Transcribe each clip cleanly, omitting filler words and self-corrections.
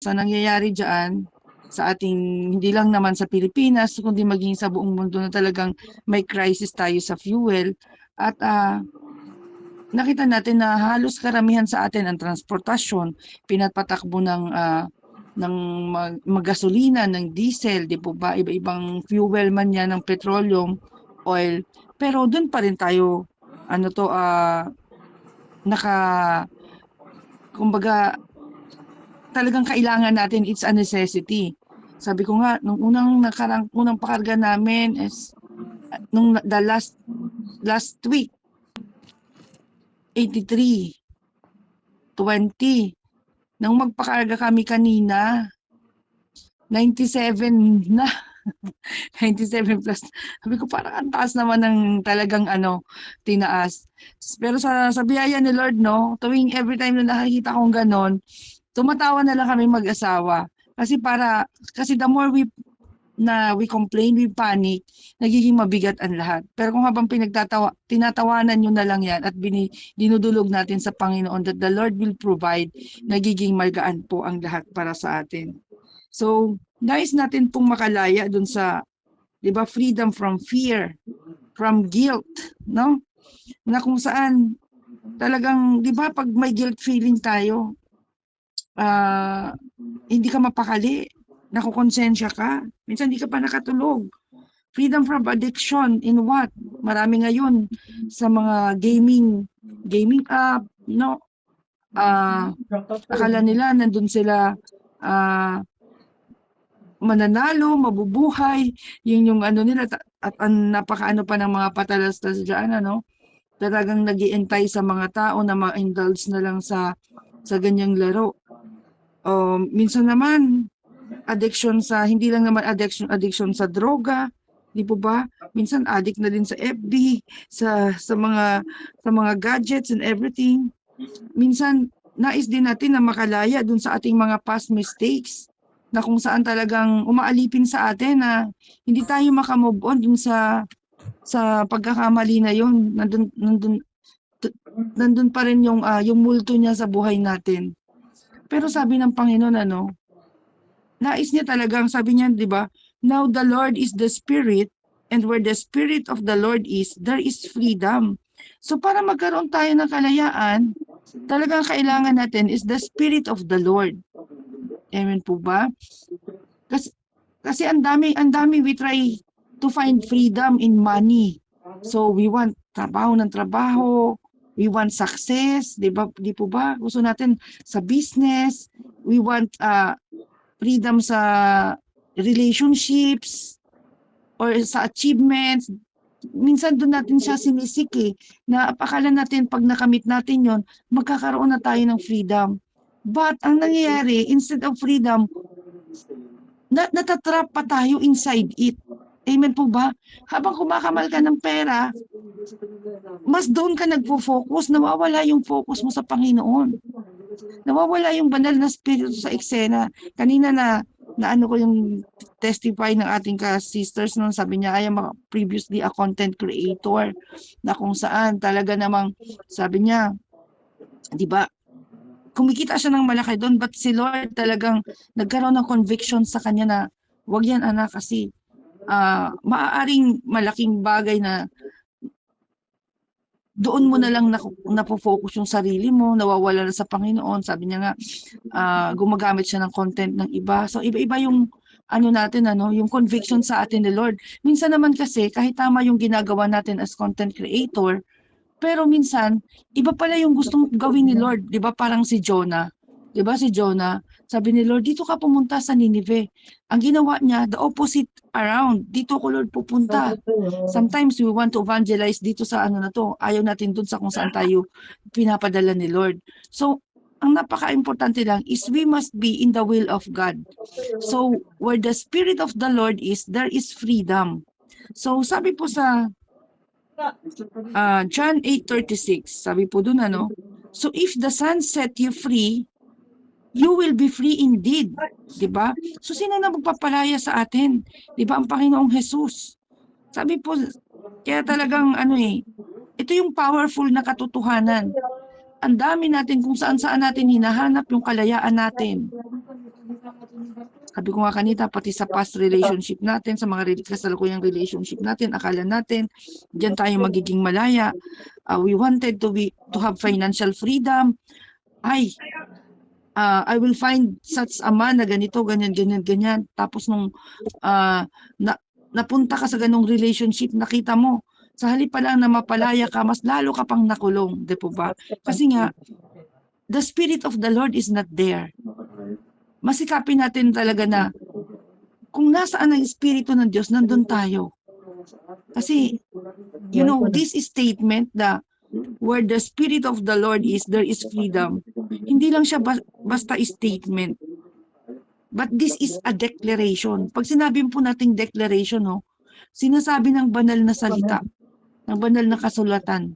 sa nangyayari diyan sa ating hindi lang naman sa Pilipinas kundi maging sa buong mundo na talagang may crisis tayo sa fuel at nakita natin na halos karamihan sa atin ang transportasyon pinapatakbo ng magasolina, ng diesel, di po ba? Iba-ibang fuel man yan ng petroleum, oil. Pero doon pa rin tayo, naka, kumbaga, talagang kailangan natin, it's a necessity. Sabi ko nga, nung unang pakarga namin is, the last week, 83, 20. Nang magpakarga kami kanina, 97 na. 97 plus. Sabi ko parang ang taas naman ng talagang tinaas. Pero sa biyaya ni Lord, no, tuwing every time na nakikita kong ganon, tumatawa na lang kami mag-asawa. Kasi the more we complain, we panic, nagiging mabigat ang lahat. Pero kung habang tinatawanan nyo na lang yan at dinudulog natin sa Panginoon that the Lord will provide, nagiging magaan po ang lahat para sa atin. So, nais natin pong makalaya dun sa, di ba, freedom from fear, from guilt, no? Na kung saan talagang, di ba, pag may guilt feeling tayo, hindi ka mapakali, nakukonsensya ka, minsan hindi ka pa nakatulog. Freedom from addiction in what? Marami ngayon sa mga gaming app, no? Akala nila nandun sila mananalo, mabubuhay, yun yung nila, at napakaano pa ng mga patalastas dyan, talagang nag-iintay sa mga tao na ma-indulge na lang sa ganyang laro. Minsan naman, hindi lang naman addiction sa droga, di po ba? Minsan addict na din sa FB, sa mga gadgets and everything. Minsan nais din natin na makalaya dun sa ating mga past mistakes na kung saan talagang umaalipin sa atin na hindi tayo makamove on dun sa pagkakamali na yun. Nandun pa rin yung multo niya sa buhay natin. Pero sabi ng Panginoon, nais niya talagang, sabi niya, di ba, now the Lord is the Spirit, and where the Spirit of the Lord is, there is freedom. So para magkaroon tayo ng kalayaan, talagang kailangan natin is the Spirit of the Lord. Amen po ba? Kasi ang dami we try to find freedom in money. So we want trabaho ng trabaho, we want success, di po ba? Gusto natin sa business, we want freedom sa relationships or sa achievements. Minsan doon natin siya sinisik na akala natin pag nakamit natin yon magkakaroon na tayo ng freedom. But ang nangyayari, instead of freedom, natatrap pa tayo inside it. Amen po ba? Habang kumakamal ka ng pera, mas doon ka nagpo-focus, nawawala yung focus mo sa Panginoon. Nawawala yung banal na spirito sa eksena. Kanina na ko yung testify ng ating ka-sisters noon, sabi niya, I am previously a content creator, na kung saan talaga namang, sabi niya, di ba, kumikita siya ng malaki doon, but si Lord talagang nagkaroon ng conviction sa kanya na, wag yan anak, kasi maaaring malaking bagay na doon mo na lang napofocus yung sarili mo, nawawala na sa Panginoon. Sabi niya nga, gumagamit siya ng content ng iba. So iba-iba yung yung conviction sa atin ni Lord. Minsan naman kasi, kahit tama yung ginagawa natin as content creator, pero minsan, iba pala yung gustong gawin ni Lord. Di ba parang si Jonah? Di ba si Jonah? Sabi ni Lord, dito ka pumunta sa Nineveh. Ang ginawa niya, the opposite around. Dito ko Lord pupunta. Sometimes we want to evangelize dito sa na to. Ayaw natin dun sa kung saan tayo pinapadala ni Lord. So, ang napaka-importante lang is we must be in the will of God. So, where the Spirit of the Lord is, there is freedom. So, sabi po sa John 8:36, sabi po dun so if the Son set you free, you will be free indeed. Diba? So sino na magpapalaya sa atin? Diba ang Panginoong Jesus? Sabi po, kaya talagang ito yung powerful na katotohanan. Ang dami natin kung saan natin hinahanap yung kalayaan natin. Sabi ko nga kanina, pati sa past relationship natin, sa mga kasalukuyang relationship natin, akala natin, diyan tayo magiging malaya. We wanted to have financial freedom. I will find such a man na ganito, ganyan, ganyan, ganyan. Tapos nung napunta ka sa ganong relationship, nakita mo, sa halip pa lang na mapalaya ka, mas lalo ka pang nakulong, di po ba? Kasi nga, the Spirit of the Lord is not there. Masikapin natin talaga na kung nasaan ang Espiritu ng Diyos, nandun tayo. Kasi, this statement na where the Spirit of the Lord is, there is freedom. Hindi lang siya basta statement. But this is a declaration. Pag sinabi po nating declaration, sinasabi ng banal na salita, ng banal na kasulatan.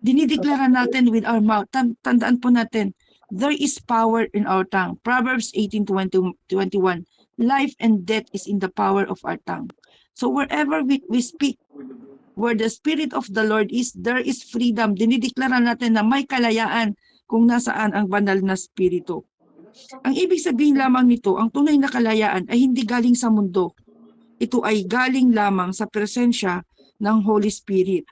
Dinideklara natin with our mouth. Tandaan po natin, there is power in our tongue. Proverbs 18:21. Life and death is in the power of our tongue. So wherever we speak, where the Spirit of the Lord is, there is freedom. Dinideklara natin na may kalayaan kung nasaan ang banal na Espiritu. Ang ibig sabihin lamang nito, ang tunay na kalayaan ay hindi galing sa mundo. Ito ay galing lamang sa presensya ng Holy Spirit.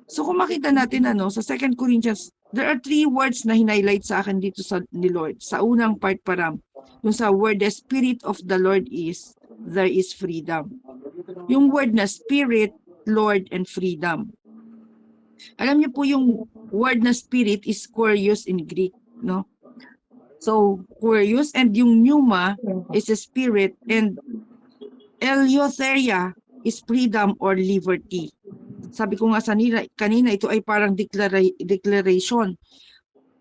So kung makita natin sa 2 Corinthians, there are 3 words na hinighlight sa akin dito ni Lord. Sa unang part param, yung sa word the Spirit of the Lord is, there is freedom. Yung word na Spirit, Lord, and freedom. Alam niyo po yung word na Spirit is kurios in Greek, no? So, kurios, and yung pneuma is a spirit, and eleutheria is freedom or liberty. Sabi ko nga kanina, ito ay parang declaration.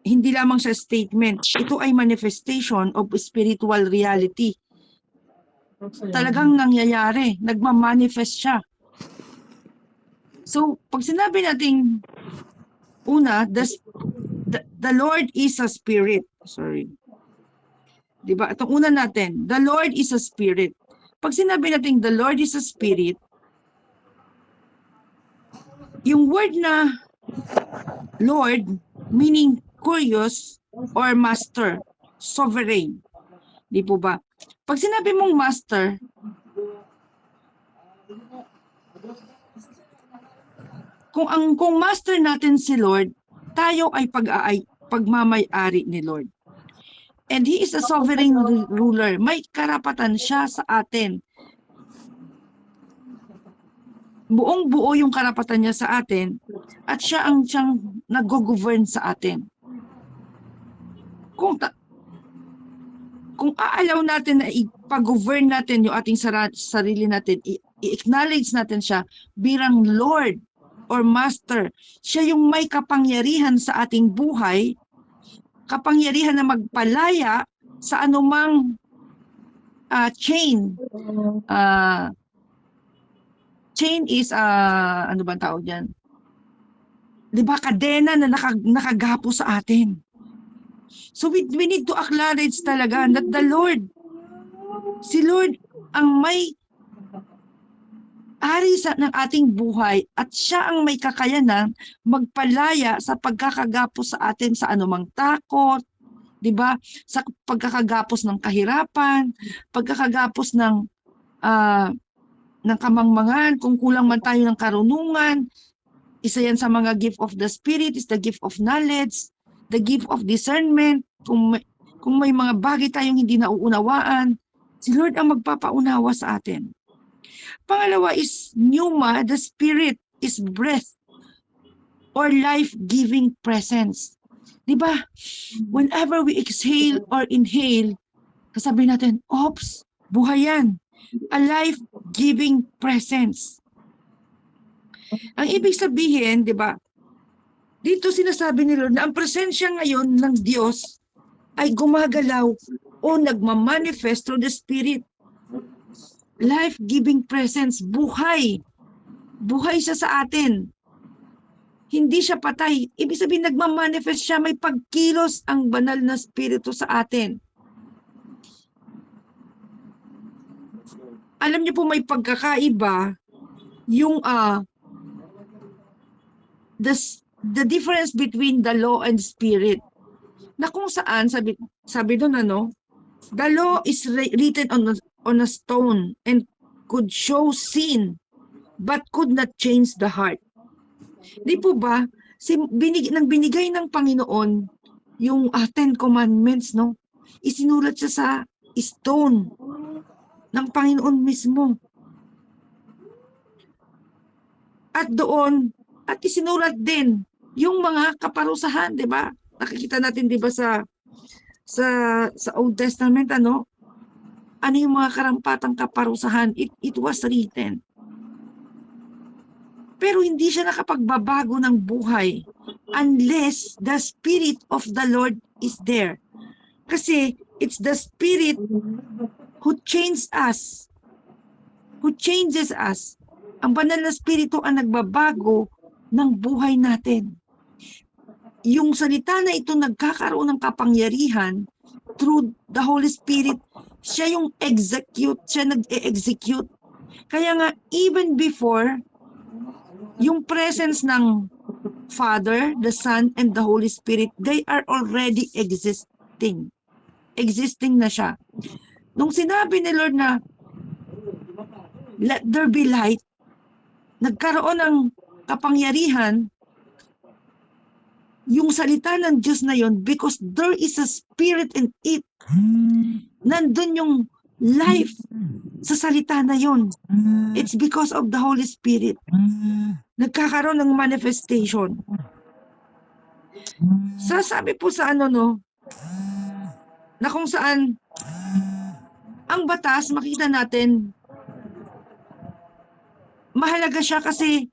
Hindi lamang siya statement. Ito ay manifestation of spiritual reality. Talagang nangyayari. Nagmamanifest siya. So, pag sinabi natin, una, the Lord is a spirit. Sorry. Diba? Itong una natin, the Lord is a spirit. Pag sinabi natin, the Lord is a spirit, yung word na Lord, meaning kurios or master, sovereign. Di po ba? Pag sinabi mong master, kung master natin si Lord, tayo ay pagmamay-ari ni Lord. And He is a sovereign ruler. May karapatan siya sa atin. Buong-buo yung karapatan niya sa atin at siya ang siyang nag-govern sa atin. Kung aalaw natin na ipag-govern natin yung ating sarili natin, i-acknowledge natin siya bilang Lord or Master, siya yung may kapangyarihan sa ating buhay, kapangyarihan na magpalaya sa anumang chain. Chain is, ano ba tawag yan? Diba, kadena na nakagapo sa atin. So we need to acknowledge talaga that the Lord, si Lord ang may ari ng ating buhay at siya ang may kakayanan magpalaya sa pagkakagapos sa atin sa anumang takot, diba? Sa pagkakagapos ng kahirapan, pagkakagapos ng kamangmangan, kung kulang man tayo ng karunungan. Isa yan sa mga gift of the Spirit, is the gift of knowledge, the gift of discernment. Kung may mga bagay tayong hindi nauunawaan, si Lord ang magpapaunawa sa atin. Pangalawa is pneuma, the Spirit is breath or life-giving presence. Diba? Whenever we exhale or inhale, kasabi natin, oops, buhay yan. A life-giving presence. Ang ibig sabihin, di ba, dito sinasabi ni Lord na ang presensya ngayon ng Diyos ay gumagalaw o nagmamanifest through the Spirit. Life-giving presence, buhay. Buhay siya sa atin. Hindi siya patay. Ibig sabihin, nagmamanifest siya, may pagkilos ang banal na Espiritu sa atin. Alam niyo po, may pagkakaiba yung the difference between the law and spirit. na kung saan, sabi doon the law is written on a stone and could show sin, but could not change the heart. Di po ba, nang binigay ng Panginoon yung 10 commandments, no? Isinulat siya sa stone ng Panginoon mismo. At doon, at isinulat din yung mga kaparusahan, di ba? Nakikita natin, di ba, sa Old Testament, ano yung mga karampatang kaparusahan, it was written. Pero hindi siya nakapagbabago ng buhay unless the Spirit of the Lord is there. Kasi it's the Spirit who changes us. Ang banal na Espiritu ang nagbabago ng buhay natin. Yung salita na ito nagkakaroon ng kapangyarihan through the Holy Spirit. Siya yung siya nag-execute. Kaya nga, even before, yung presence ng Father, the Son, and the Holy Spirit, they are already existing. Existing na siya. Nung sinabi ni Lord na, let there be light, nagkaroon ng kapangyarihan yung salita ng Diyos na yon, because there is a spirit in it. Nandun yung life sa salita na yon. It's because of the Holy Spirit. Nagkakaroon ng manifestation. Sasabi po sa na kung saan ang batas, makita natin, mahalaga siya kasi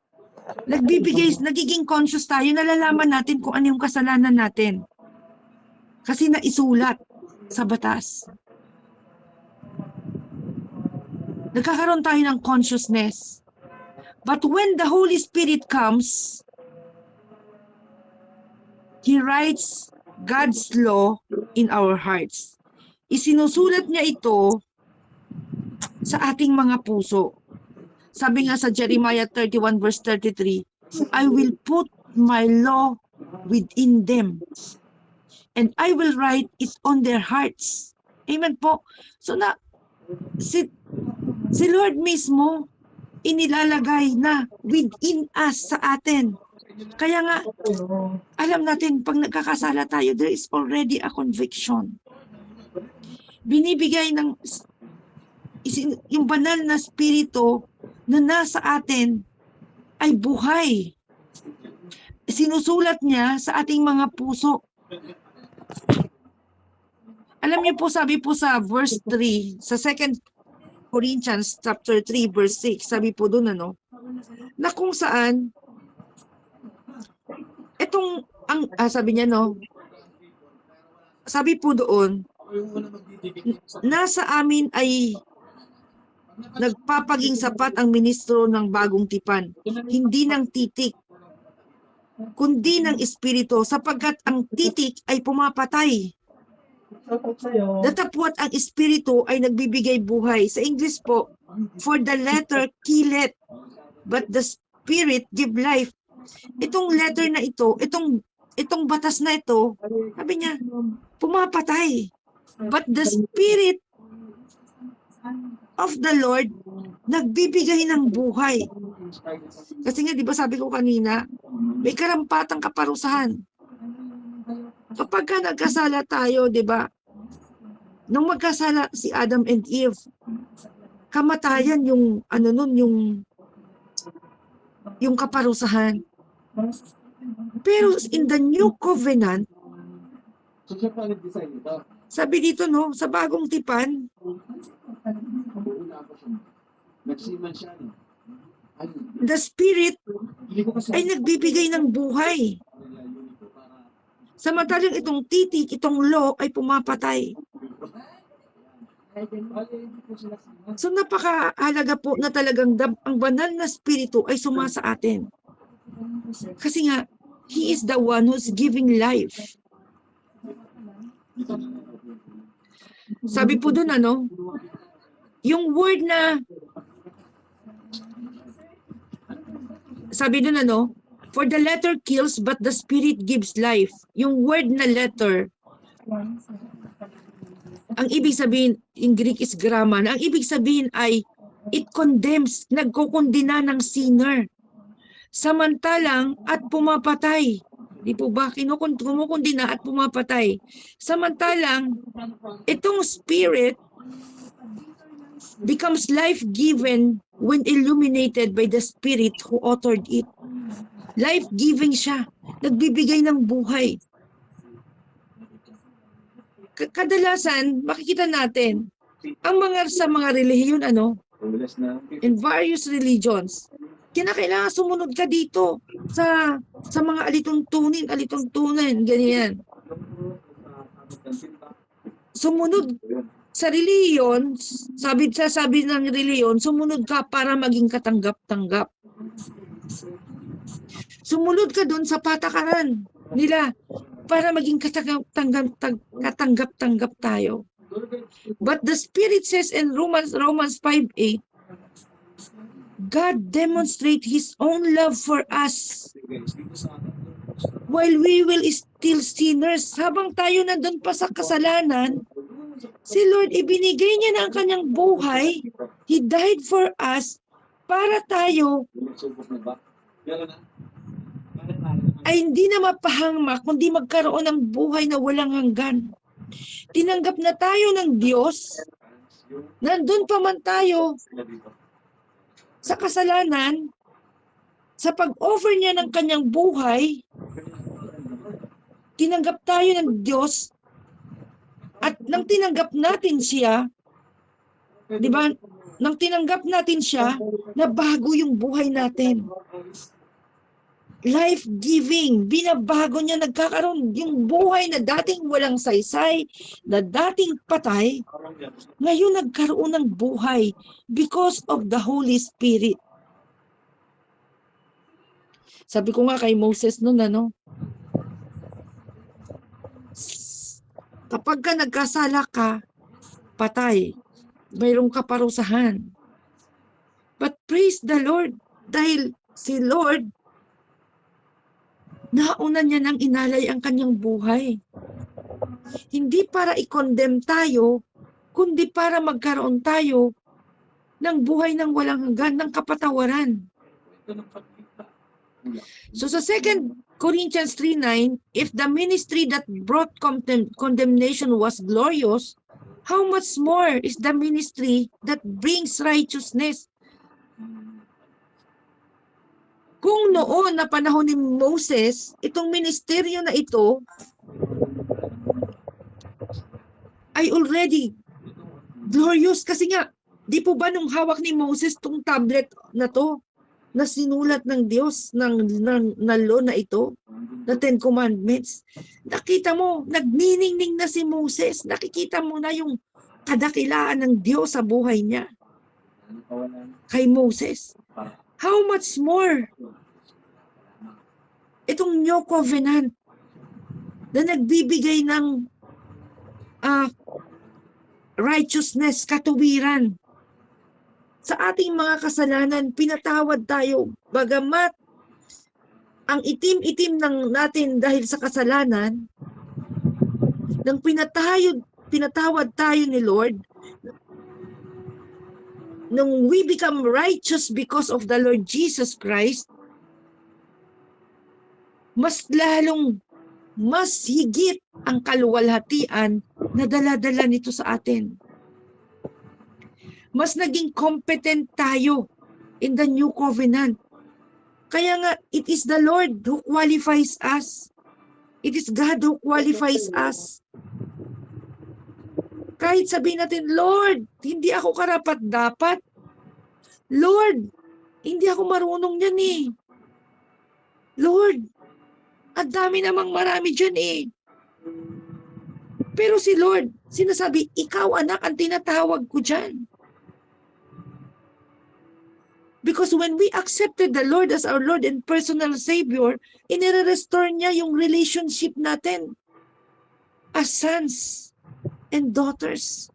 nagiging conscious tayo, nalalaman natin kung ano yung kasalanan natin. Kasi naisulat sa batas. Nagkakaroon tayo ng consciousness. But when the Holy Spirit comes, He writes God's law in our hearts. Isinusulat niya ito sa ating mga puso. Sabi nga sa Jeremiah 31 verse 33, I will put my law within them and I will write it on their hearts. Amen po. So si Lord mismo inilalagay na within us sa atin. Kaya nga, alam natin, pag nagkakasala tayo, there is already a conviction. Binibigay ng yung banal na spirito na nasa atin ay buhay. Sinusulat niya sa ating mga puso. Alam niyo po, sabi po sa verse 3, sa 2 Corinthians chapter 3 verse 6, sabi po doon na kung saan itong sabi niya sabi po doon, nasa amin ay nagpapaging sapat ang ministro ng bagong tipan, hindi ng titik, kundi ng espiritu, sapagkat ang titik ay pumapatay. Datapwat ang espiritu ay nagbibigay buhay. Sa English po, for the letter killeth, but the spirit give life. Itong letter na ito, itong batas na ito, sabi niya, pumapatay. But the Spirit of the Lord, nagbibigay ng buhay. Kasi nga, di ba sabi ko kanina, may karampatang kaparusahan. Kapag ka nagkasala tayo, di ba, nung magkasala si Adam and Eve, kamatayan yung, yung kaparusahan. Pero in the new covenant, sabi dito sa bagong tipan, the Spirit ay nagbibigay ng buhay. Samantalang itong titik, itong law ay pumapatay. So napakahalaga po na talagang ang banal na spirito ay sumasa atin. Kasi nga, He is the one who's giving life. Sabi po doon yung word na sabi doon for the letter kills but the spirit gives life. Yung word na letter Ang ibig sabihin, in Greek is gramma, ang ibig sabihin ay it condemns, nagkukundina ng sinner. Samantalang at pumapatay. Di po ba? Kumukundina at pumapatay. Samantalang, itong spirit becomes life-given when illuminated by the spirit who authored it. Life-giving siya. Nagbibigay ng buhay. Kadalasan, makikita natin, ang sa mga relihiyon, in various religions, kinakailangan sumunod ka dito sa mga alituntunin, ganyan. Sumunod sa relihiyon, sabi ng relihiyon, sumunod ka para maging katanggap-tanggap. Sumunod ka doon sa patakaran nila para maging katanggap-tanggap tayo. But the Spirit says in Romans 5:8, God demonstrates His own love for us while we will still sinners. Habang tayo nandun pa sa kasalanan, si Lord, ibinigay niya na ang kanyang buhay. He died for us para tayo ay hindi na mapahangmak, kundi magkaroon ng buhay na walang hanggan. Tinanggap na tayo ng Diyos. Nandun pa man tayo sa kasalanan, sa pag-offer niya ng kanyang buhay, tinanggap tayo ng Diyos. At nang tinanggap natin siya, di ba? Nang tinanggap natin siya, nabago yung buhay natin. Life-giving, binabago niya, nagkakaroon yung buhay na dating walang saysay, na dating patay, ngayon nagkaroon ng buhay because of the Holy Spirit. Sabi ko nga kay Moses noon, kapag ka nagkasala ka, patay, mayroong kaparusahan. But praise the Lord, dahil si Lord, nauna niya nang inalay ang kanyang buhay. Hindi para i-condemn tayo, kundi para magkaroon tayo ng buhay ng walang hanggan, ng kapatawaran. So sa 2 Corinthians 3:9, if the ministry that brought condemnation was glorious, how much more is the ministry that brings righteousness? Kung noon na panahon ni Moses, itong ministeryo na ito ay already glorious. Kasi nga, di po ba nung hawak ni Moses tong tablet na to, na sinulat ng Diyos, ng law na ito, na 10 Commandments, nakita mo, nagniningning na si Moses, nakikita mo na yung kadakilaan ng Diyos sa buhay niya. Kay Moses. How much more itong New Covenant na nagbibigay ng righteousness, katuwiran. Sa ating mga kasalanan, pinatawad tayo. Bagamat ang itim-itim ng natin dahil sa kasalanan, nang pinatawad tayo ni Lord, nung we become righteous because of the Lord Jesus Christ, mas higit ang kaluwalhatian na dala-dala nito sa atin. Mas naging competent tayo in the new covenant. Kaya nga, it is the Lord who qualifies us. It is God who qualifies us. Kahit sabihin natin, Lord, hindi ako karapat-dapat. Lord, hindi ako marunong yan eh. Lord, ang dami namang marami dyan eh. Pero si Lord, sinasabi, ikaw anak ang tinatawag ko dyan. Because when we accepted the Lord as our Lord and personal Savior, inire-restore niya yung relationship natin as sons and daughters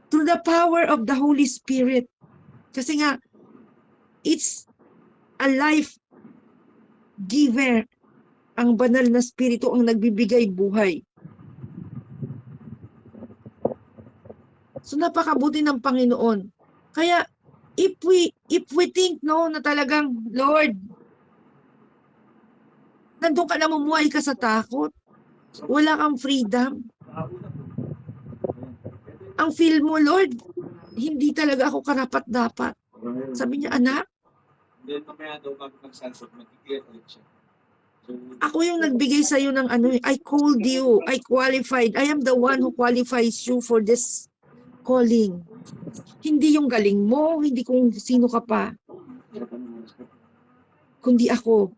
through the power of the Holy Spirit. Kasi nga, it's a life giver. Ang banal na spirito ang nagbibigay buhay. So napakabuti ng Panginoon. Kaya if we think na talagang Lord, nandun ka na, mumuhay ka sa takot. Wala kang freedom. Ang feel mo, Lord, hindi talaga ako karapat-dapat. Sabi niya, anak, ako yung nagbigay sa iyo ng I called you, I qualified, I am the one who qualifies you for this calling. Hindi yung galing mo, hindi kung sino ka pa, kundi ako.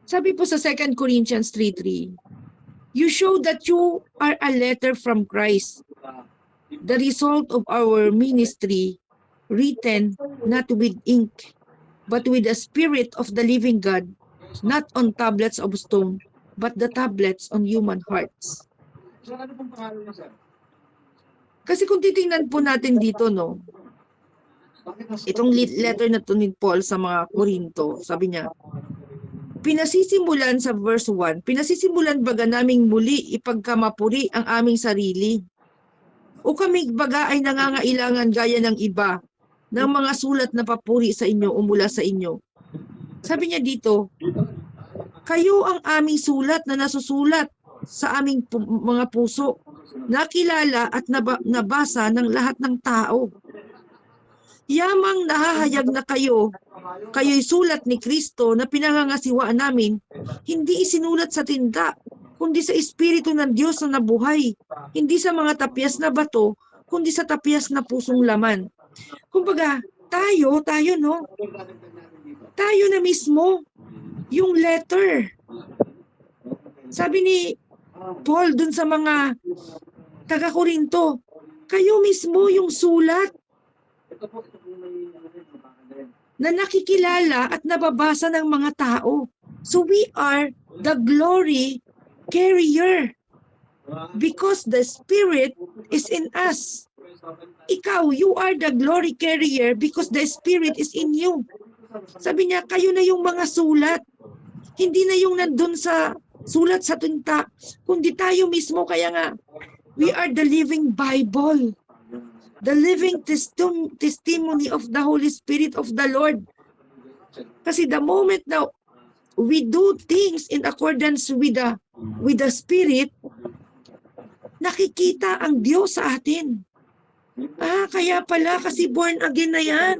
Sabi po sa 2 Corinthians 3:3, you show that you are a letter from Christ, the result of our ministry, written not with ink, but with the Spirit of the living God, not on tablets of stone, but the tablets on human hearts. Kasi kung titingnan po natin dito, itong letter na to ni Paul sa mga Korinto, sabi niya, pinasisimulan sa verse 1, pinasisimulan baga naming muli ipagkamapuri ang aming sarili? O kami baga ay nangangailangan gaya ng iba ng mga sulat na papuri sa inyo o mula sa inyo? Sabi niya dito, kayo ang aming sulat na nasusulat sa aming mga puso, nakilala at nabasa ng lahat ng tao. Yamang nahahayag na kayo'y sulat ni Kristo na pinangangasiwaan namin, hindi isinulat sa tinta, kundi sa Espiritu ng Diyos na nabuhay, hindi sa mga tapyas na bato, kundi sa tapyas na pusong laman. Kumbaga, tayo, tayo na mismo, yung letter. Sabi ni Paul dun sa mga taga-Korinto, kayo mismo yung sulat na nakikilala at nababasa ng mga tao. So we are the glory carrier because the Spirit is in us. Ikaw, you are the glory carrier because the Spirit is in you. Sabi niya, kayo na yung mga sulat. Hindi na yung nandun sa sulat sa tinta, kundi tayo mismo. Kaya nga, we are the living Bible. The living testimony of the Holy Spirit of the Lord. Kasi the moment na we do things in accordance with the Spirit, nakikita ang Diyos sa atin. Kaya pala kasi born again na yan.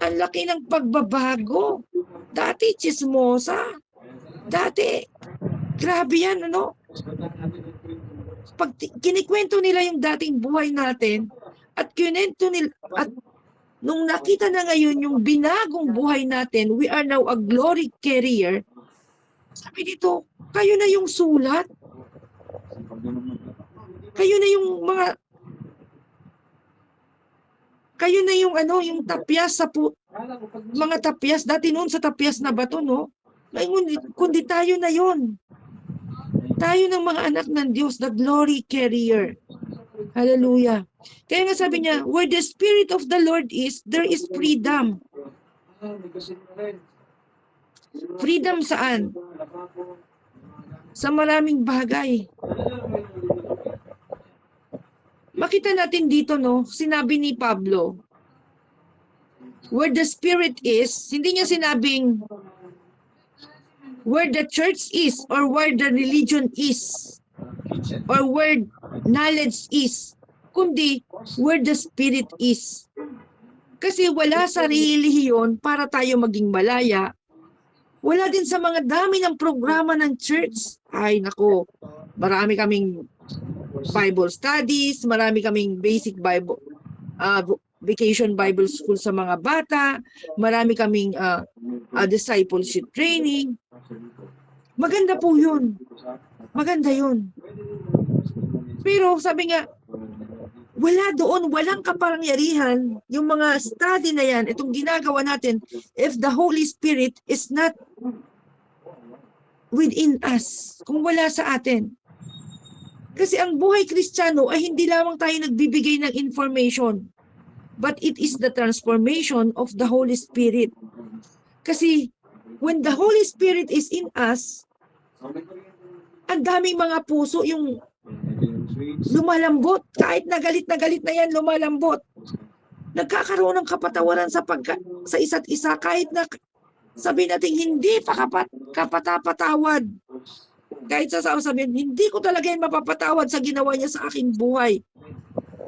Ang laki ng pagbabago. Dati chismosa. Dati, grabe yan, Pag kinikwento nila yung dating buhay natin, at kinento nila, at nung nakita na ngayon yung binagong buhay natin, we are now a glory carrier. Sabi dito, kayo na yung sulat. Kayo na yung kayo na yung yung tapyas sa mga tapyas. Dati noon sa tapyas na bato, Ngayon, kundi tayo na yon. Tayo ng mga anak ng Diyos, the glory carrier. Hallelujah. Kaya nga sabi niya, where the Spirit of the Lord is, there is freedom. Freedom saan? Sa maraming bagay. Makita natin dito, sinabi ni Pablo, where the Spirit is, hindi niya sinabing where the church is or where the religion is or where knowledge is, kundi where the Spirit is. Kasi wala sa relihiyon para tayo maging malaya. Wala din sa mga dami ng programa ng church. Ay nako, marami kaming Bible studies, marami kaming basic Bible, vacation Bible school sa mga bata, marami kaming discipleship training. Maganda po yun. Maganda yun. Pero sabi nga, wala doon, walang kapangyarihan yung mga study na yan, itong ginagawa natin, if the Holy Spirit is not within us, kung wala sa atin. Kasi ang buhay Kristiyano ay hindi lamang tayo nagbibigay ng information. but it is the transformation of the Holy Spirit. Kasi when the Holy Spirit is in us, ang daming mga puso yung lumalambot. Kahit na galit na yan, lumalambot. Nagkakaroon ng kapatawaran sa isa't isa. Kahit na sabi natin hindi pa kapatapatawad. Kahit sabihin, hindi ko talaga yan mapapatawad sa ginawa niya sa aking buhay.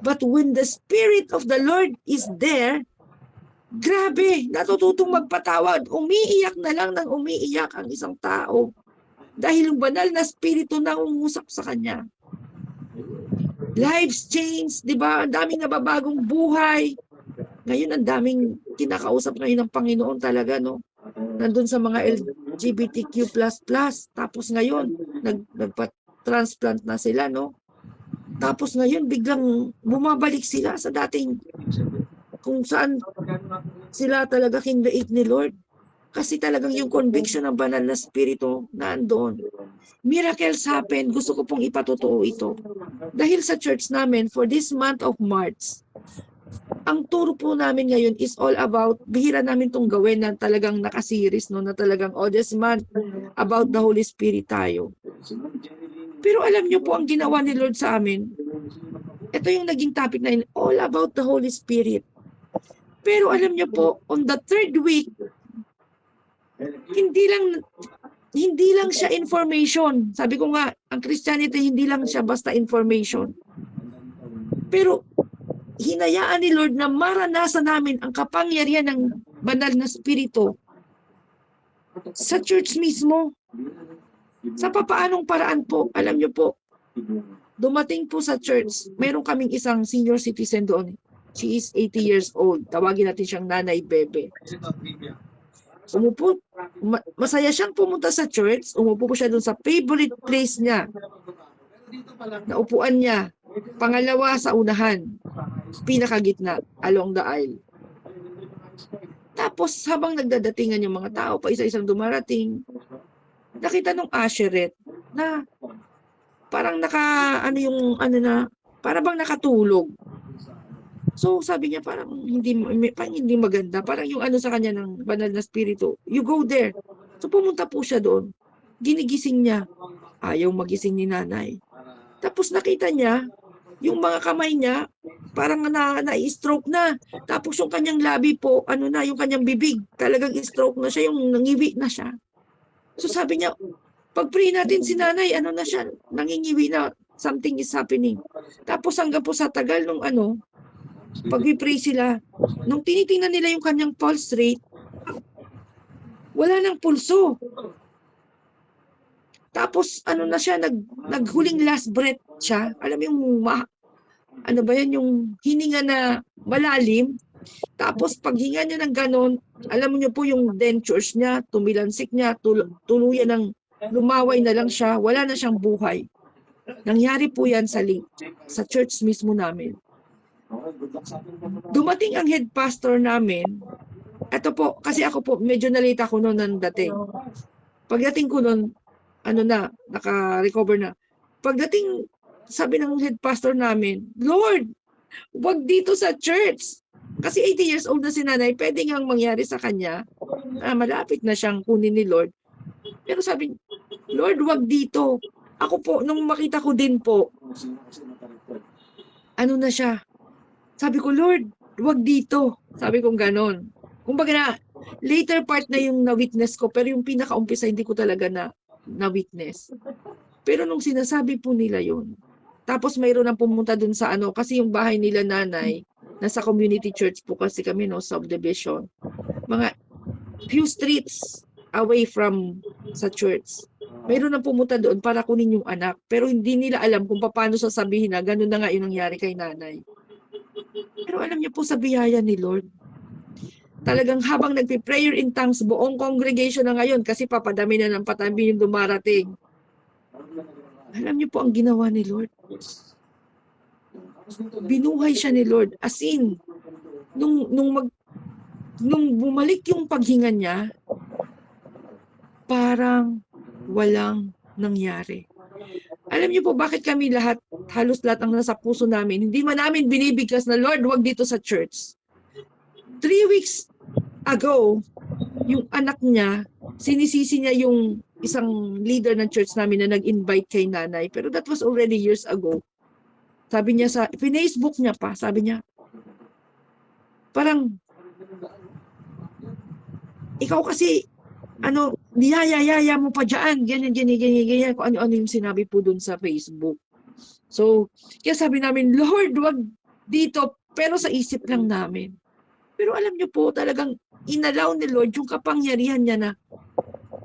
But when the Spirit of the Lord is there, grabe, natututong magpatawad. Umiiyak na lang ng umiiyak ang isang tao. Dahil yung banal na Espiritu na umusap sa kanya. Lives change, di ba? Ang daming nababagong buhay. Ngayon, ang daming kinakausap ngayon ng Panginoon talaga, no? Nandun sa mga LGBTQ++. Tapos ngayon, nagpa-transplant na sila, no? Tapos ngayon, biglang bumabalik sila sa dating kung saan sila talaga kinlaig ni Lord. Kasi talagang yung conviction ng banal na Espiritu nandoon. Miracles happen. Gusto ko pong ipatotoo ito. Dahil sa church namin, for this month of March, ang turo po namin ngayon is all about, bihira namin itong gawin na talagang nakasiris, no, na talagang, this month, about the Holy Spirit tayo. Pero alam niyo po, ang ginawa ni Lord sa amin, ito yung naging topic na yun, all about the Holy Spirit. Pero alam niyo po, on the third week, hindi lang siya information. Sabi ko nga, ang Christianity, hindi lang siya basta information. Pero, hinayaan ni Lord na maranasan namin ang kapangyarihan ng banal na Espiritu sa church mismo. Sa papaanong paraan po, alam niyo po, dumating po sa church, meron kaming isang senior citizen doon. She is 80 years old. Tawagin natin siyang Nanay Bebe. Umupo, masaya siyang pumunta sa church. Umupo po siya doon sa favorite place niya. Naupuan niya. Pangalawa sa unahan. Pinakagitna, along the aisle. Tapos habang nagdadatingan yung mga tao, pa isa-isang dumarating, nakita nung usheret na parang para bang nakatulog. So sabi niya parang hindi maganda. Parang yung sa kanya ng banal na Espiritu. You go there. So pumunta po siya doon. Ginigising niya. Ayaw magising ni nanay. Tapos nakita niya, yung mga kamay niya, parang na-stroke na. Tapos yung kanyang labi po, yung kanyang bibig, talagang stroke na siya, yung nangiwi na siya. So sabi niya, pag-pray natin si nanay, na siya, nangingiwi na, something is happening. Tapos hanggang po sa tagal nung pag-pray sila, nung tinitingnan nila yung kanyang pulse rate, wala nang pulso. Tapos na siya, naghuling last breath siya. Alam mo yung yung hininga na malalim. Tapos paghinga niya ng ganon, alam niyo po yung dentures niya, tumilansik niya, tuluyan ng lumaway na lang siya, wala na siyang buhay. Nangyari po yan sa church mismo namin. Dumating ang head pastor namin. Ito po, kasi ako po, medyo nalita ko noon nang dating. Pagdating ko noon, naka-recover na. Pagdating, sabi ng head pastor namin, Lord, wag dito sa church. Kasi 80 years old na si nanay, pwede ngang mangyari sa kanya. Malapit na siyang kunin ni Lord. Pero sabi, Lord, wag dito. Ako po, nung makita ko din po, na siya. Sabi ko, Lord, wag dito. Sabi ko ganon. Kumbaga later part na yung na-witness ko, pero yung pinaka-umpisa, hindi ko talaga na-witness. Pero nung sinasabi po nila yun, tapos mayroon nang pumunta dun sa kasi yung bahay nila nanay, nasa community church po kasi kami, subdivision. Mga few streets away from sa church. Mayroon nang pumunta doon para kunin yung anak, pero hindi nila alam kung paano sasabihin na ganun na nga yung nangyari kay nanay. Pero alam niyo po sa biyaya ni Lord, talagang habang nagpi-prayer in tongues, buong congregation na ngayon kasi papadami na ng patami yung dumarating. Alam niyo po ang ginawa ni Lord? Binuhay siya ni Lord. As in, nung bumalik yung paghinga niya, parang walang nangyari. Alam niyo po bakit kami lahat, halos lahat ang nasa puso namin, hindi man namin binibigkas na, Lord, wag dito sa church. 3 weeks ago, yung anak niya, sinisisi niya yung isang leader ng church namin na nag-invite kay nanay. Pero that was already years ago. Sabi niya sa, Facebook niya pa, sabi niya, parang, ikaw kasi, niyaya mo pa dyan, ganyan, kung ano-ano yung sinabi po dun sa Facebook. So, kaya sabi namin, Lord, wag dito, pero sa isip lang namin. Pero alam niyo po, talagang inalaw ni Lord yung kapangyarihan niya na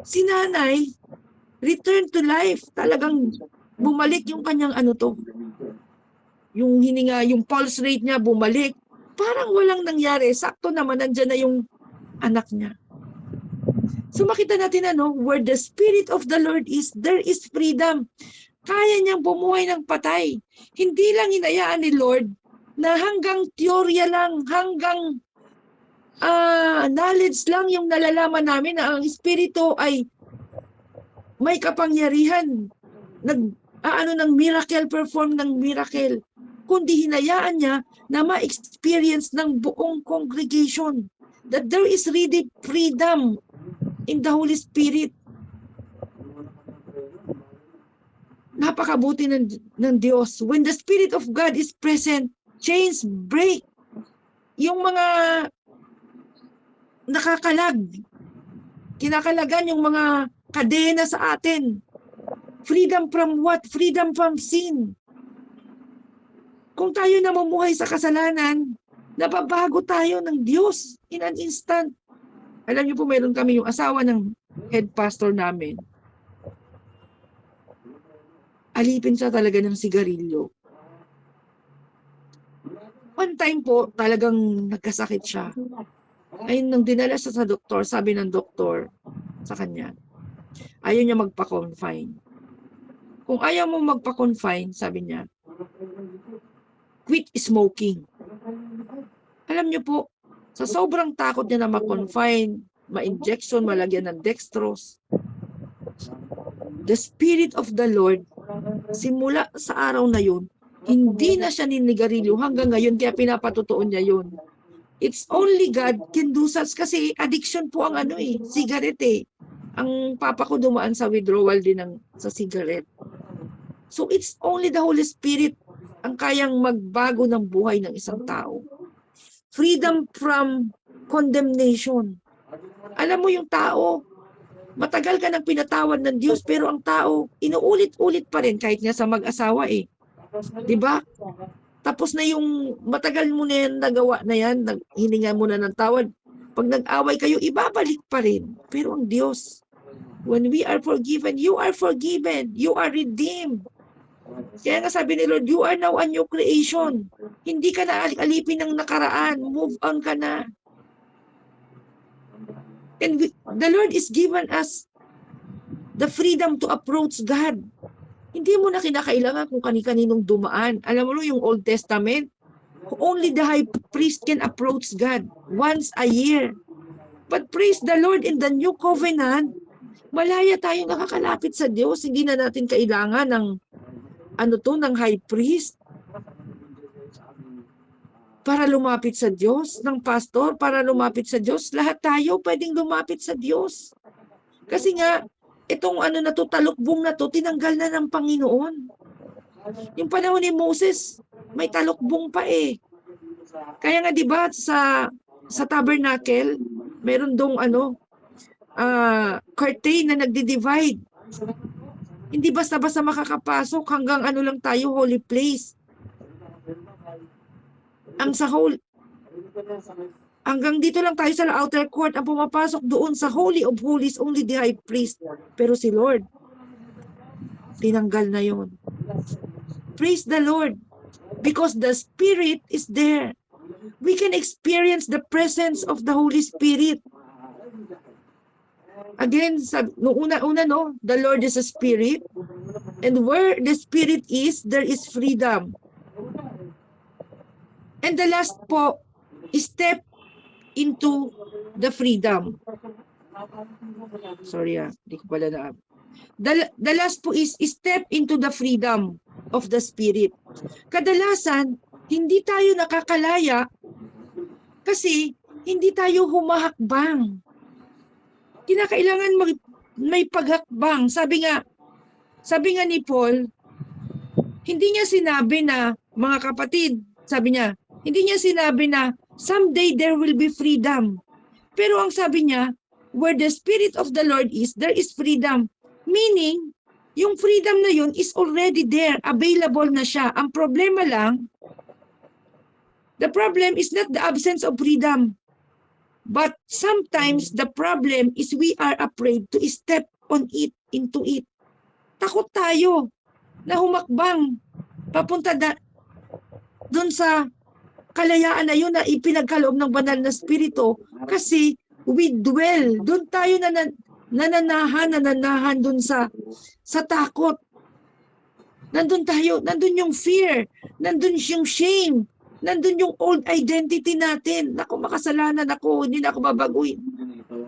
si nanay, return to life. Talagang bumalik yung kanyang yung hininga, yung pulse rate niya bumalik. Parang walang nangyari. Sakto naman, nandyan na yung anak niya. So makita natin where the Spirit of the Lord is, there is freedom. Kaya niyang bumuhay ng patay. Hindi lang hinayaan ni Lord na hanggang teorya lang, hanggang knowledge lang yung nalalaman namin na ang Espiritu ay may kapangyarihan. Ng miracle, perform ng miracle. Kundi hinayaan niya na ma-experience ng buong congregation that there is really freedom in the Holy Spirit. Napakabuti ng Diyos. When the Spirit of God is present, chains break. Yung mga kinakalagan yung mga kadena sa atin. Freedom from what? Freedom from sin. Kung tayo namumuhay sa kasalanan, nababago tayo ng Diyos in an instant. Alam niyo po, meron kami yung asawa ng head pastor namin. Alipin siya talaga ng sigarilyo. One time po, talagang nagkasakit siya. Ay, nung dinala siya sa doktor, sabi ng doktor sa kanya, ayaw niya magpa-confine. Kung ayaw mo magpa-confine, sabi niya, quit smoking. Alam niyo po, sa sobrang takot niya na ma-confine, ma-injection, malagyan ng dextrose, the Spirit of the Lord, simula sa araw na yun, hindi na siya ninigarilyo hanggang ngayon, kaya pinapatutuon niya yun. It's only God can do such, kasi addiction po ang cigarette. Ang papa ko dumaan sa withdrawal din sa cigarette. So it's only the Holy Spirit ang kayang magbago ng buhay ng isang tao. Freedom from condemnation. Alam mo yung tao, matagal ka nang pinatawad ng Diyos, pero ang tao, inuulit-ulit pa rin kahit nga sa mag-asawa Diba? Tapos na yung matagal mo na yan nagawa na yan, hininga mo na ng tawad. Pag nag-away kayo, ibabalik pa rin. Pero ang Diyos, when we are forgiven, you are forgiven. You are redeemed. Kaya nga sabi ni Lord, you are now a new creation. Hindi ka na alipin ng nakaraan. Move on ka na. And the Lord is given us the freedom to approach God. Hindi mo na kinakailangan kung kani-kaninong dumaan. Alam mo yung Old Testament, only the high priest can approach God once a year. But praise the Lord, in the new covenant, malaya tayong nakakalapit sa Diyos. Hindi na natin kailangan ng ng high priest para lumapit sa Diyos, ng pastor para lumapit sa Diyos. Lahat tayo pwedeng lumapit sa Diyos. Kasi nga, itong talukbong na to, tinanggal na ng Panginoon. Yung panahon ni Moses, may talukbong pa Kaya nga 'di ba sa tabernacle, meron dong curtain na nagdi-divide. Hindi basta-basta makakapasok, hanggang lang tayo, holy place. Hanggang dito lang tayo sa outer court. Ang pumapasok doon sa Holy of Holies, only the high priest. Pero si Lord, tinanggal na yun. Praise the Lord. Because the Spirit is there. We can experience the presence of the Holy Spirit. Again, una, the Lord is a Spirit. And where the Spirit is, there is freedom. And the last po, step into the freedom. Sorry, hindi ko pala The last po is step into the freedom of the Spirit. Kadalasan, hindi tayo nakakalaya kasi hindi tayo humahakbang. Kinakailangan may paghakbang. Sabi nga ni Paul, hindi niya sinabi na, mga kapatid, sabi niya, hindi niya sinabi na someday there will be freedom. Pero ang sabi niya, where the Spirit of the Lord is, there is freedom. Meaning, yung freedom na yun is already there, available na siya. Ang problema lang, the problem is not the absence of freedom. But sometimes the problem is we are afraid to step on it, into it. Takot tayo na humakbang papunta doon sa kalayaan na yun na ipinagkaloob ng banal na spirito kasi we dwell. Doon tayo nananahan doon sa takot. Nandun yung fear, nandun yung shame, nandun yung old identity natin. Naku, makasalanan ako, hindi na ako babaguhin.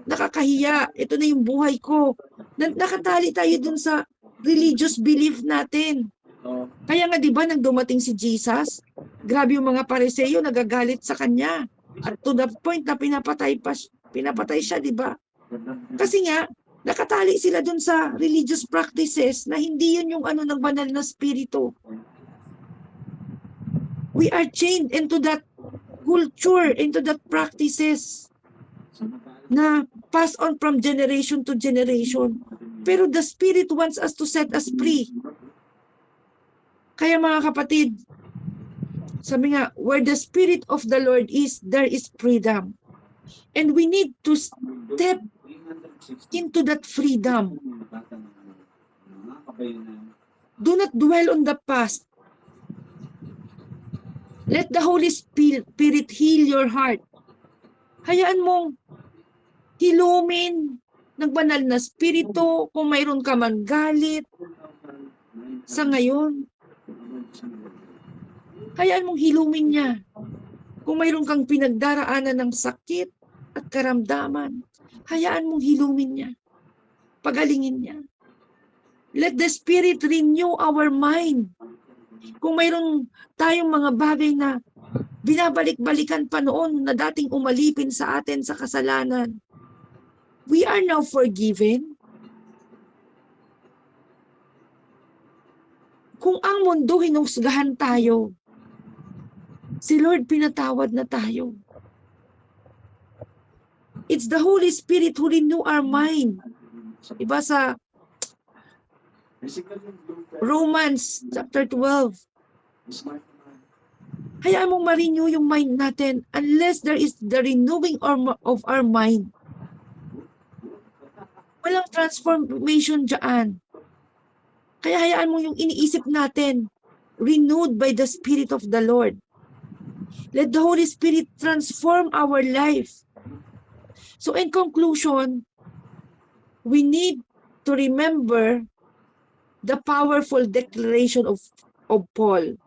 Nakakahiya, ito na yung buhay ko. Nakatali tayo dun sa religious belief natin. Kaya nga 'di ba nang dumating si Jesus, grabe yung mga Pariseo nagagalit sa kanya. At to the point na pinapatay siya, 'di ba? Kasi nga nakatali sila dun sa religious practices na hindi yun yung ano ng banal na spirito. We are chained into that culture, into that practices na pass on from generation to generation. Pero the Spirit wants us to set us free. Kaya mga kapatid, sabi nga, where the Spirit of the Lord is, there is freedom. And we need to step into that freedom. Do not dwell on the past. Let the Holy Spirit heal your heart. Hayaan mong hilumin ng banal na spirito kung mayroon ka man galit sa ngayon. Hayaan mong hilumin niya. Kung mayroon kang pinagdaraanan ng sakit at karamdaman, hayaan mong hilumin niya. Pagalingin niya. Let the Spirit renew our mind. Kung mayroon tayong mga bagay na binabalik-balikan pa noon na dating umalipin sa atin sa kasalanan, we are now forgiven. Kung ang mundo hinusgahan tayo, si Lord pinatawad na tayo. It's the Holy Spirit who renew our mind. Diba sa Romans chapter 12. Hayaan mong ma-renew yung mind natin unless there is the renewing of our mind. Walang transformation dyan. Kaya hayaan mo yung iniisip natin renewed by the Spirit of the Lord. Let the Holy Spirit transform our life. So in conclusion, we need to remember the powerful declaration of Paul.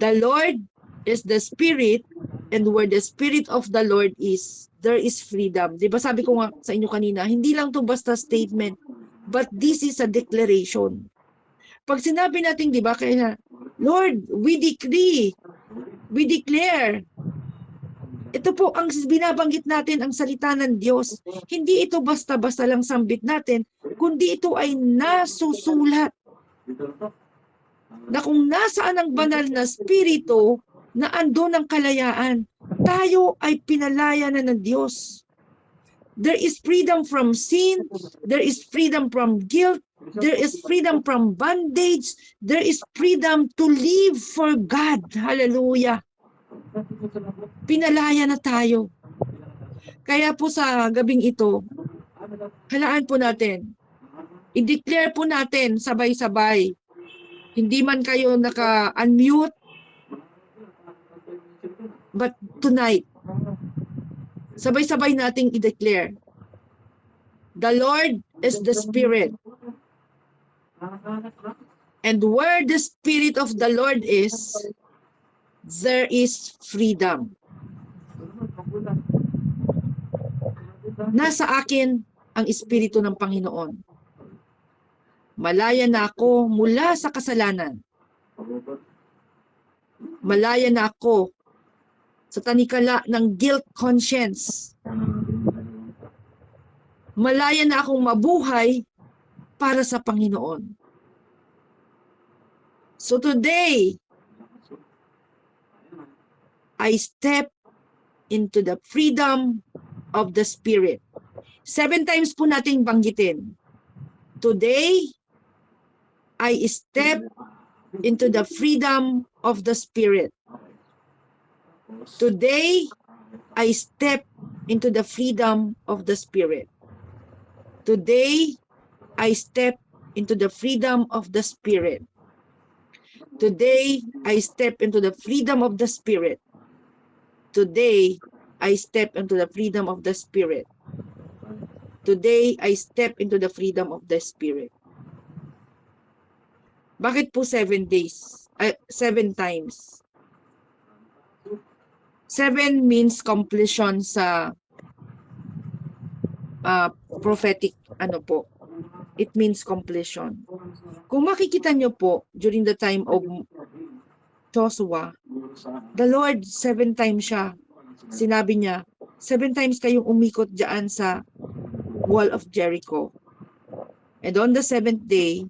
The Lord is the Spirit, and where the Spirit of the Lord is, there is freedom. Diba sabi ko nga sa inyo kanina, hindi lang to basta statement, but this is a declaration. Pag sinabi natin, diba, kaya Lord, we decree, we declare. Ito po ang binabanggit natin, ang salita ng Diyos. Hindi ito basta-basta lang sambit natin, kundi ito ay nasusulat. Na kung nasaan ang banal na spirito, na andon ang kalayaan, tayo ay pinalaya na ng Diyos. There is freedom from sin, there is freedom from guilt, there is freedom from bondage, there is freedom to live for God. Hallelujah. Pinalaya na tayo. Kaya po sa gabing ito, halaan po natin, i-declare po natin sabay-sabay. Hindi man kayo naka-unmute, but tonight, sabay-sabay nating i-declare, the Lord is the Spirit. And where the Spirit of the Lord is, there is freedom. Nasa akin ang Espiritu ng Panginoon. Malaya na ako mula sa kasalanan. Malaya na ako sa tanikala ng guilt conscience. Malaya na akong mabuhay para sa Panginoon. So today, I step into the freedom of the Spirit. 7 times po nating banggitin. Today, I step into the freedom of the Spirit. Today, I step into the freedom of the Spirit. Today, I step into the freedom of the Spirit. Today, I step into the freedom of the Spirit. Today, I step into the freedom of the Spirit. Today, I step into the freedom of the Spirit. Bakit po 7 days? 7 times. 7 means completion sa prophetic, it means completion. Kung makikita nyo po, during the time of Joshua, the Lord 7 times siya. Sinabi niya, 7 times kayong umikot dyan sa wall of Jericho. And on the 7th day,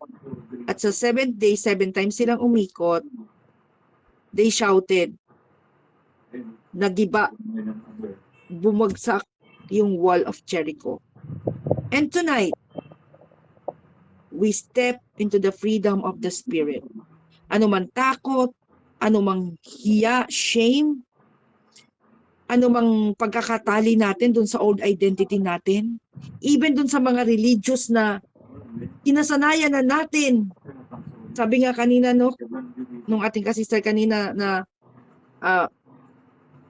at sa 7th day, 7 times silang umikot, they shouted, nagiba, bumagsak yung wall of Jericho. And tonight, we step into the freedom of the Spirit. Ano man takot, ano mang hiya, shame, ano mang pagkakatali natin dun sa old identity natin, even dun sa mga religious na kinasanayan na natin. Sabi nga kanina, no, nung ating kasister kanina na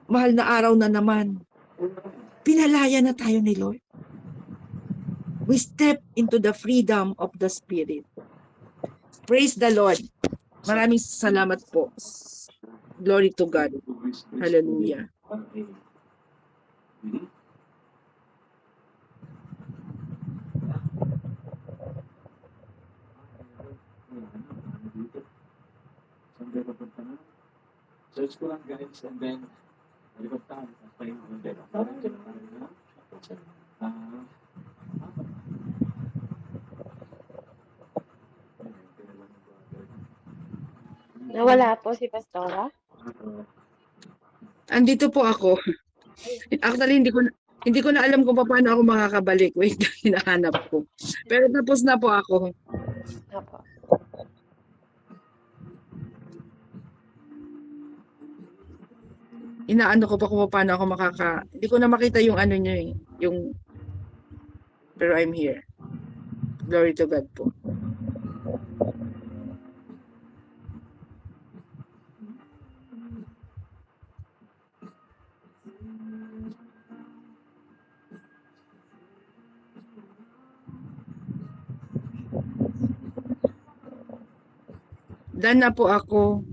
mahal na araw na naman, pinalaya na tayo ni Lord. We step into the freedom of the Spirit. Praise the Lord. Maraming salamat po. Glory to God. Hallelujah. Search ko lang guys and then malikot tayo. Nawala po si Pastora. Andito po ako. Actually, hindi ko na alam kung paano ako makakabalik. Wait, hinahanap ko. Pero tapos na po ako. Opo. Inaano ko pa kung paano ako hindi ko na makita yung ano nyo eh. Pero I'm here. Glory to God po. Done na po ako.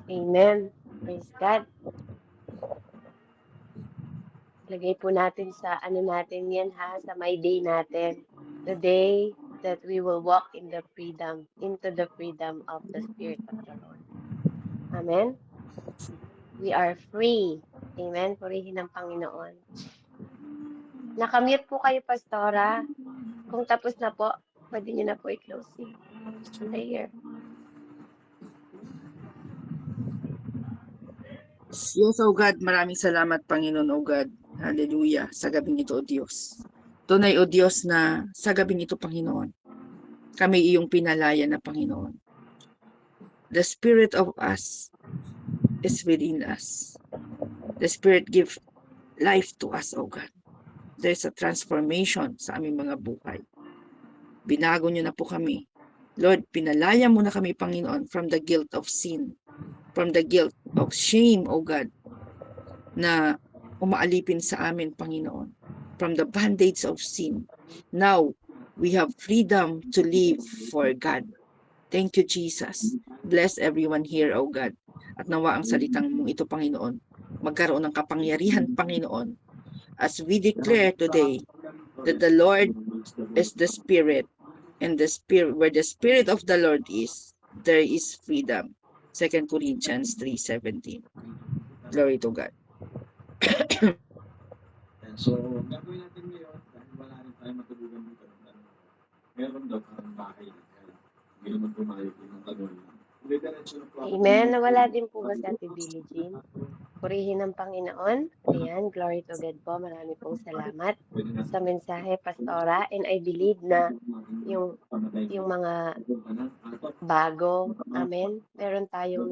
Amen. Praise God. Lagay po natin sa ano natin yan ha, sa my day natin. The day that we will walk into the freedom of the Spirit of the Lord. Amen. We are free. Amen. Purihin ng Panginoon. Nakamute po kayo, Pastora. Kung tapos na po, pwede niyo na po i-closing. Prayer. Yes, oh God, maraming salamat, Panginoon, oh God. Hallelujah. Sa gabing ito, O Diyos. Tunay, O Diyos, na sa gabing ito, Panginoon, kami iyong pinalaya na, Panginoon. The Spirit of us is within us. The Spirit gives life to us, O God. There's a transformation sa aming mga buhay. Binago niyo na po kami. Lord, pinalaya mo na kami, Panginoon, from the guilt of sin, from the guilt of shame, O God, na umaalipin sa amin, Panginoon, from the bondage of sin. Now, we have freedom to live for God. Thank you, Jesus. Bless everyone here, O God. At nawa ang salitang mong ito, Panginoon, magkaroon ng kapangyarihan, Panginoon, as we declare today that the Lord is the Spirit, and the Spirit, where the Spirit of the Lord is, there is freedom. 2 Corinthians 3:17. Glory to God. So, gagawin natin ngayon, dahil wala rin tayo matulugan dito. Meron daw parang bahay. Hindi naman pumayag yung tanong. Amen. Nawala din po ba si Ate Billie Jean? Purihin ng Panginoon. Ayan, glory to God po. Marami pong salamat sa mensahe, Pastora. And I believe na yung mga bago, amen, meron tayong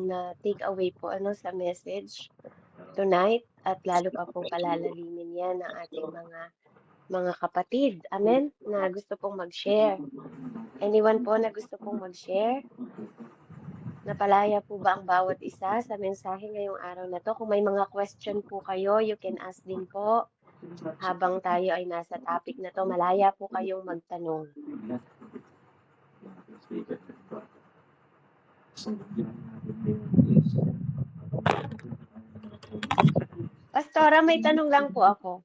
na take away po sa message tonight, at lalo pa pong palalalimin yan ng ating mga kapatid, amen, na gusto pong mag-share. Anyone po na gusto pong mag-share? Napalaya po ba ang bawat isa sa mensahe ngayong araw na to? Kung may mga question po kayo, you can ask din po. Habang tayo ay nasa topic na to, malaya po kayong magtanong. Pastora, may tanong lang po ako.